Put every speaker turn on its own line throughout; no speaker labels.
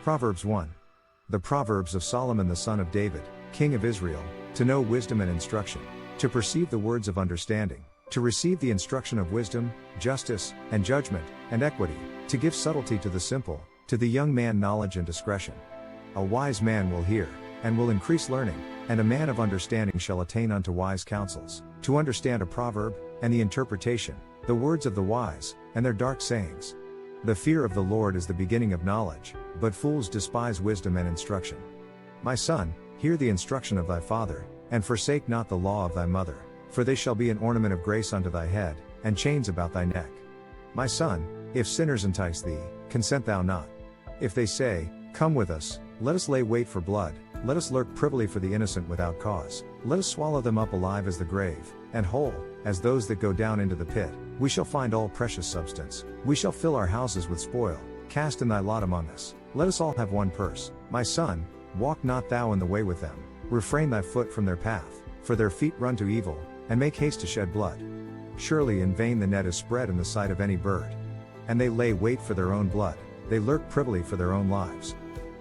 Proverbs 1. The Proverbs of Solomon the son of David, king of Israel, to know wisdom and instruction, to perceive the words of understanding, to receive the instruction of wisdom, justice, and judgment, and equity, to give subtlety to the simple, to the young man knowledge and discretion. A wise man will hear, and will increase learning, and a man of understanding shall attain unto wise counsels, to understand a proverb, and the interpretation, the words of the wise, and their dark sayings. The fear of the Lord is the beginning of knowledge, but fools despise wisdom and instruction. My son, hear the instruction of thy father, and forsake not the law of thy mother, for they shall be an ornament of grace unto thy head, and chains about thy neck. My son, if sinners entice thee, consent thou not. If they say, Come with us, let us lay wait for blood, let us lurk privily for the innocent without cause, let us swallow them up alive as the grave, and whole, as those that go down into the pit, we shall find all precious substance, we shall fill our houses with spoil, cast in thy lot among us, let us all have one purse. My son, walk not thou in the way with them, refrain thy foot from their path, for their feet run to evil, and make haste to shed blood. Surely in vain the net is spread in the sight of any bird. And they lay wait for their own blood, they lurk privily for their own lives.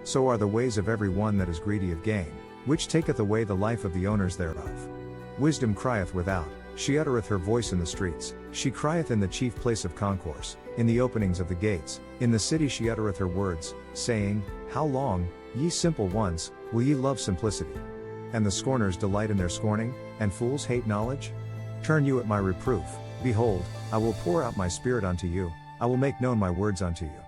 So are the ways of every one that is greedy of gain, which taketh away the life of the owners thereof. Wisdom crieth without, she uttereth her voice in the streets, she crieth in the chief place of concourse, in the openings of the gates, in the city she uttereth her words, saying, How long, ye simple ones, will ye love simplicity? And the scorners delight in their scorning, and fools hate knowledge? Turn you at my reproof, behold, I will pour out my spirit unto you, I will make known my words unto you.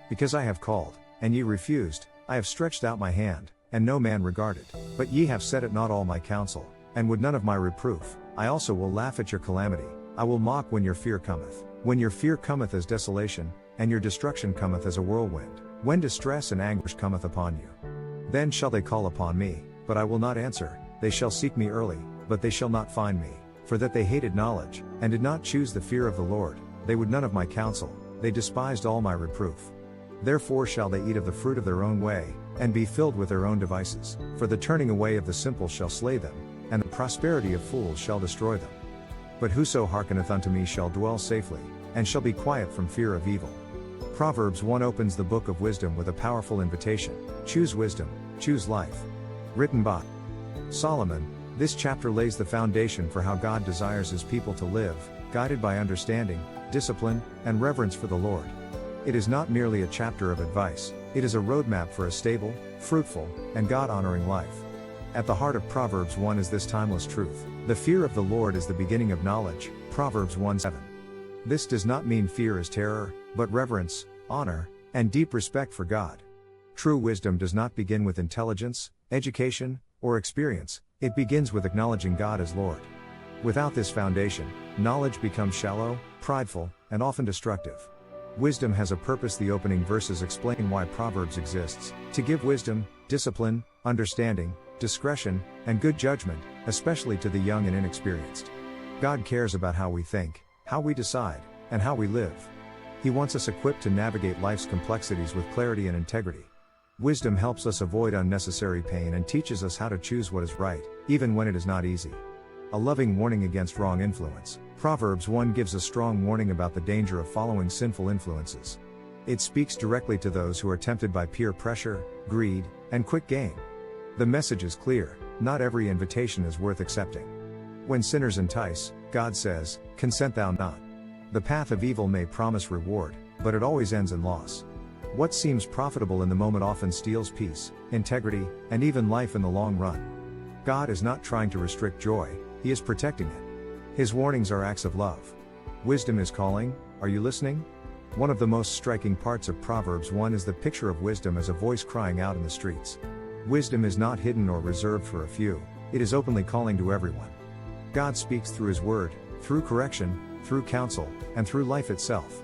Because I have called, and ye refused, I have stretched out my hand, and no man regarded, but ye have set at naught all my counsel, and would none of my reproof. I also will laugh at your calamity, I will mock when your fear cometh. When your fear cometh as desolation, and your destruction cometh as a whirlwind, when distress and anguish cometh upon you. Then shall they call upon me, but I will not answer, they shall seek me early, but they shall not find me, for that they hated knowledge, and did not choose the fear of the Lord, they would none of my counsel, they despised all my reproof. Therefore shall they eat of the fruit of their own way, and be filled with their own devices, for the turning away of the simple shall slay them, and the prosperity of fools shall destroy them. But whoso hearkeneth unto me shall dwell safely, and shall be quiet from fear of evil. Proverbs 1 opens the book of wisdom with a powerful invitation, choose wisdom, choose life. Written by Solomon, this chapter lays the foundation for how God desires his people to live, guided by understanding, discipline, and reverence for the Lord. It is not merely a chapter of advice, it is a roadmap for a stable, fruitful, and God-honoring life. At the heart of Proverbs 1 is this timeless truth: the fear of the Lord is the beginning of knowledge, Proverbs 1:7. This does not mean fear as terror, but reverence, honor, and deep respect for God. True wisdom does not begin with intelligence, education, or experience, it begins with acknowledging God as Lord. Without this foundation, knowledge becomes shallow, prideful, and often destructive. Wisdom has a purpose. The opening verses explain why Proverbs exists, to give wisdom, discipline, understanding, discretion, and good judgment, especially to the young and inexperienced. God cares about how we think, how we decide, and how we live. He wants us equipped to navigate life's complexities with clarity and integrity. Wisdom helps us avoid unnecessary pain and teaches us how to choose what is right, even when it is not easy. A loving warning against wrong influence. Proverbs 1 gives a strong warning about the danger of following sinful influences. It speaks directly to those who are tempted by peer pressure, greed, and quick gain. The message is clear: not every invitation is worth accepting. When sinners entice, God says, Consent thou not. The path of evil may promise reward, but it always ends in loss. What seems profitable in the moment often steals peace, integrity, and even life in the long run. God is not trying to restrict joy, he is protecting it. His warnings are acts of love. Wisdom is calling, are you listening? One of the most striking parts of Proverbs 1 is the picture of wisdom as a voice crying out in the streets. Wisdom is not hidden or reserved for a few, it is openly calling to everyone. God speaks through his word, through correction, through counsel, and through life itself.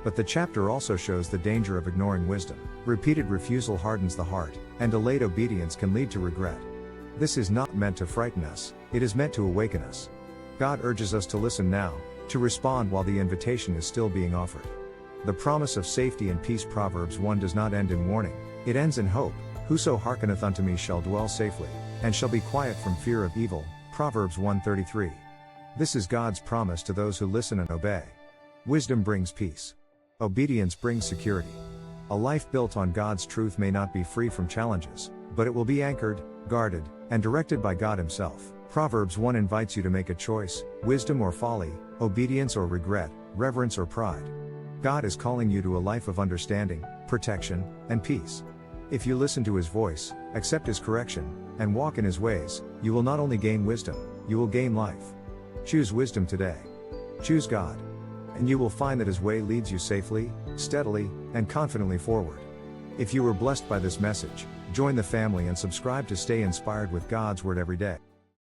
But the chapter also shows the danger of ignoring wisdom. Repeated refusal hardens the heart, and delayed obedience can lead to regret. This is not meant to frighten us, it is meant to awaken us. God urges us to listen now, to respond while the invitation is still being offered. The promise of safety and peace. Proverbs 1 does not end in warning, it ends in hope. Whoso hearkeneth unto me shall dwell safely, and shall be quiet from fear of evil, Proverbs 1:33. This is God's promise to those who listen and obey. Wisdom brings peace. Obedience brings security. A life built on God's truth may not be free from challenges, but it will be anchored, guarded, and directed by God Himself. Proverbs 1 invites you to make a choice: wisdom or folly, obedience or regret, reverence or pride. God is calling you to a life of understanding, protection, and peace. If you listen to His voice, accept His correction, and walk in His ways, you will not only gain wisdom, you will gain life. Choose wisdom today. Choose God. And you will find that His way leads you safely, steadily, and confidently forward. If you were blessed by this message, join the family and subscribe to stay inspired with God's Word every day.